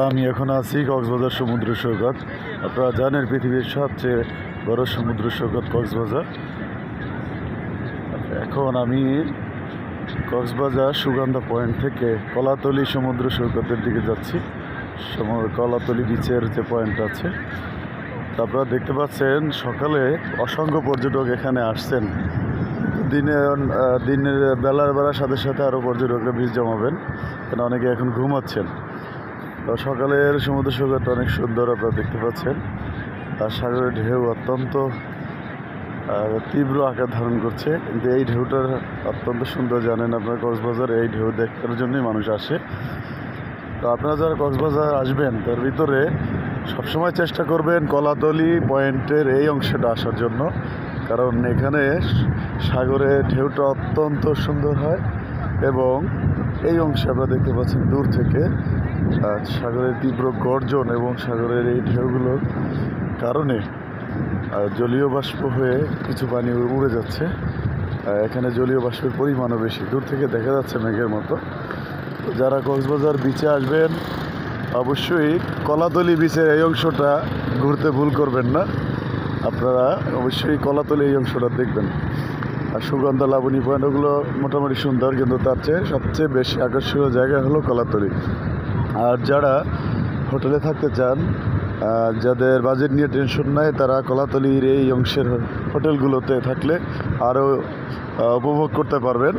আমি এখন আছি কক্সবাজার সমুদ্র সৈকত। আপনারা জানেন পৃথিবীর সবচেয়ে বড় সমুদ্র সৈকত কক্সবাজার। এখন আমি কক্সবাজার সুগন্ধা পয়েন্ট থেকে কলাতলি সমুদ্র সৈকতের দিকে যাচ্ছি। কলাতলি বিচের যে পয়েন্ট আছে, তা আপনারা দেখতে পাচ্ছেন সকালে অসংখ্য পর্যটক এখানে আসছেন। দিনের বেলার সাথে সাথে আরও পর্যটকরা ভিড় জমাবেন, কারণ অনেকে এখন ঘুমাচ্ছেন। সকালের সমুদ্র সৈকতটা অনেক সুন্দর আপনারা দেখতে পাচ্ছেন। আর সাগরের ঢেউ অত্যন্ত তীব্র আকার ধারণ করছে, কিন্তু এই ঢেউটার অত্যন্ত সুন্দর। জানেন আপনারা কক্সবাজার এই ঢেউ দেখার জন্যই মানুষ আসে। তো আপনারা যারা কক্সবাজার আসবেন তার ভিতরে সবসময় চেষ্টা করবেন কলাতলি পয়েন্টের এই অংশটা আসার জন্য, কারণ এখানে সাগরের ঢেউটা অত্যন্ত সুন্দর হয়। এবং এই অংশে আপনারা দেখতে পাচ্ছেন দূর থেকে সাগরের তীব্র গর্জন এবং সাগরের এই ঢেউগুলোর কারণে জলীয় বাষ্প হয়ে কিছু পানি উড়ে যাচ্ছে। এখানে জলীয় বাষ্পের পরিমাণও বেশি, দূর থেকে দেখা যাচ্ছে মেঘের মতো। যারা কক্সবাজার বিচে আসবেন অবশ্যই কলাতলি বিচের এই অংশটা ঘুরতে ভুল করবেন না। আপনারা অবশ্যই কলাতলি এই অংশটা দেখবেন। আর সুগন্ধা লাবণী পয়েন্ট ওগুলো মোটামুটি সুন্দর, কিন্তু তার চেয়ে সবচেয়ে বেশি আকর্ষণীয় জায়গা হলো কলাতলি। আর যারা হোটেলে থাকতে চান, যাদের বাজেট নিয়ে টেনশন নাই, তারা কলাতলির এই অংশের হোটেলগুলোতে থাকলে আরও উপভোগ করতে পারবেন,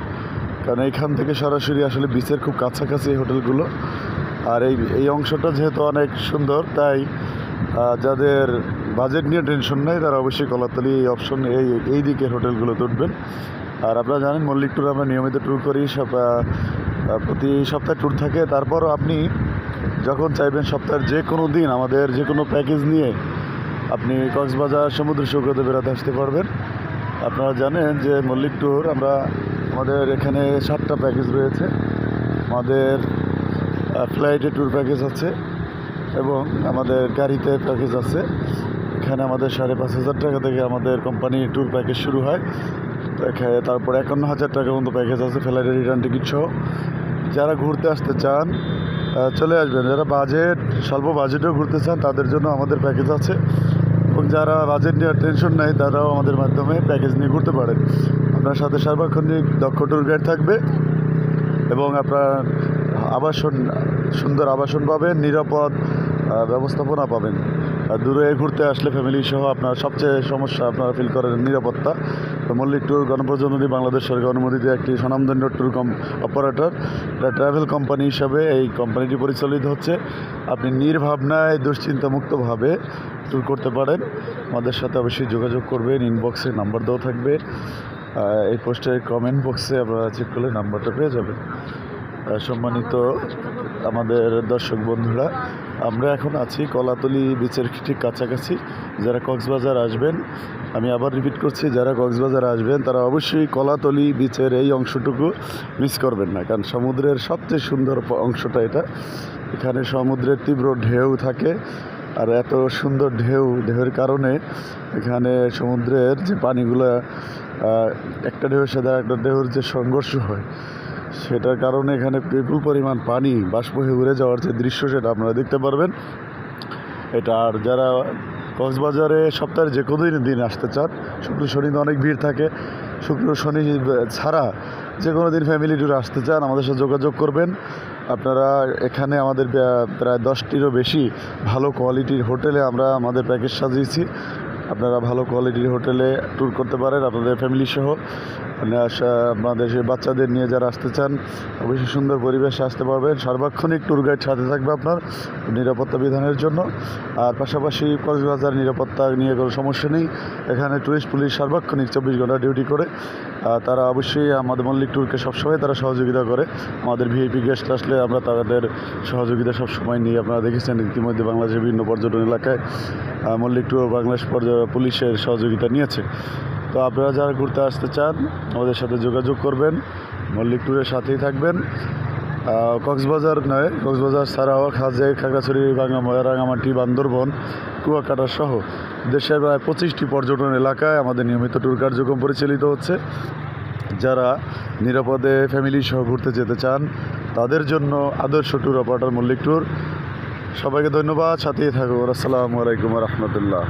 কারণ এইখান থেকে সরাসরি আসলে বিচের খুব কাছাকাছি এই হোটেলগুলো। আর এই অংশটা যেহেতু অনেক সুন্দর, তাই যাদের বাজেট নিয়ে টেনশন নেই তারা অবশ্যই কলাতলি এই অপশন এই দিকের হোটেলগুলো উঠবেন। আর আপনারা জানেন মল্লিক ট্যুর আমরা নিয়মিত ট্যুর করি, প্রতি সপ্তাহে ট্যুর থাকে। তারপরও আপনি যখন চাইবেন সপ্তাহের যে কোনো দিন আমাদের যে কোনো প্যাকেজ নিয়ে আপনি কক্সবাজার সমুদ্র সৈকতে বেড়াতে আসতে পারবেন। আপনারা জানেন যে মল্লিক ট্যুর আমাদের এখানে 7টা প্যাকেজ রয়েছে। আমাদের ফ্লাইটে ট্যুর প্যাকেজ আছে এবং আমাদের গাড়িতে প্যাকেজ আছে। এখানে আমাদের 5,500 টাকা থেকে আমাদের কোম্পানি ট্যুর প্যাকেজ শুরু হয়। তারপর 51,000 টাকা পর্যন্ত প্যাকেজ আছে ফ্লাইটের রিটার্ন টিকিট সহ। যারা ঘুরতে আসতে চান চলে আসবেন। যারা স্বল্প বাজেটেও ঘুরতে চান তাদের জন্য আমাদের প্যাকেজ আছে, এবং যারা বাজেট নিয়ে টেনশন নেই তারাও আমাদের মাধ্যমে প্যাকেজ নিয়ে ঘুরতে পারেন। আপনার সাথে সার্বক্ষণিক দক্ষ ট্যুর গাইড থাকবে এবং আপনার সুন্দর আবাসন পাবেন, নিরাপদ ব্যবস্থাপনা পাবেন। দূরে ঘুরতে আসলে ফ্যামিলি সহ আপনার সবচেয়ে সমস্যা আপনারা ফিল করেন নিরাপত্তা। তো মল্লিক ট্যুর গণপ্রজাতন্ত্রী বাংলাদেশ সরকার অনুমোদিত একটি স্বনামধন্য ট্যুর অপারেটর, ট্রাভেল কোম্পানি হিসাবে এই কোম্পানিটি পরিচালিত হচ্ছে। আপনি নির্ভাবনায় দুশ্চিন্তামুক্তভাবে ট্যুর করতে পারেন। আমাদের সাথে অবশ্যই যোগাযোগ করবেন। ইনবক্সে নাম্বার দেওয়া থাকবে, এই পোস্টের কমেন্ট বক্সে আপনারা চেক করলে নাম্বারটা পেয়ে যাবেন। সম্মানিত আমাদের দর্শক বন্ধুরা, আমরা এখন আছি কলাতলি বিচের ঠিক কাছাকাছি। যারা কক্সবাজার আসবেন, আমি আবার রিপিট করছি, যারা কক্সবাজার আসবেন তারা অবশ্যই কলাতলি বিচের এই অংশটুকু মিস করবেন না, কারণ সমুদ্রের সবচেয়ে সুন্দর অংশটা এটা। এখানে সমুদ্রের তীব্র ঢেউ থাকে, আর এত সুন্দর ঢেউয়ের কারণে এখানে সমুদ্রের যে পানিগুলো একটা ঢেউয়ের সাথে একটা ঢেউর যে সংঘর্ষ হয়, সেটার কারণে এখানে বিপুল পরিমাণ পানি বাষ্প হয়ে উড়ে যাওয়ার যে দৃশ্য সেটা আপনারা দেখতে পারবেন এটা। আর যারা কক্সবাজারে সপ্তাহে যে কোনো দিন আসতে চান, শুক্র শনিতে অনেক ভিড় থাকে, শুক্র শনি ছাড়া যে কোনো দিন ফ্যামিলি ট্যুরে আসতে চান আমাদের সাথে যোগাযোগ করবেন। আপনারা এখানে আমাদের প্রায় 10টিরও বেশি ভালো কোয়ালিটির হোটেলে আমরা আমাদের প্যাকেজ সাজিয়েছি। আপনারা ভালো কোয়ালিটির হোটেলে ট্যুর করতে পারেন আপনাদের ফ্যামিলি সহ। আপনাদের সেই বাচ্চাদের নিয়ে যারা আসতে চান অবশ্যই সুন্দর পরিবেশে আসতে পারবেন। সার্বক্ষণিক ট্যুর গাইড সাথে থাকবে আপনার নিরাপত্তা বিধানের জন্য। আর পাশাপাশি কক্সবাজার নিরাপত্তা নিয়ে কোনো সমস্যা নেই। এখানে টুরিস্ট পুলিশ সার্বক্ষণিক 24 ঘন্টা ডিউটি করে। তারা অবশ্যই আমাদের মল্লিক ট্যুরকে সবসময় তারা সহযোগিতা করে। আমাদের ভিআইপি গেস্ট আসলে আমরা তাদের সহযোগিতা সবসময় নিই। আপনারা দেখেছেন ইতিমধ্যে বাংলাদেশের বিভিন্ন পর্যটন এলাকায় মল্লিক ট্যুর বাংলাদেশ পুলিশের সহযোগিতা নিয়েছে। তো আপনারা যারা ঘুরতে আসতে চান আমাদের সাথে যোগাযোগ করবেন, মল্লিক ট্যুরের সাথেই থাকবেন। কক্সবাজার নয়, কক্সবাজার ছাড়াও খাগড়াছড়ি, রাঙামাটি, বান্দরবন, কুয়াকাটা সহ দেশের প্রায় 25টি পর্যটন এলাকায় আমাদের নিয়মিত ট্যুর কার্যক্রম পরিচালিত হচ্ছে। যারা নিরাপদে ফ্যামিলি সহ ঘুরতে যেতে চান তাদের জন্য আদর্শ ট্যুর অপারেটর মল্লিক ট্যুর। সবাইকে ধন্যবাদ, সাথেই থাকুন। আসসালামু আলাইকুম রহমতুল্লাহ।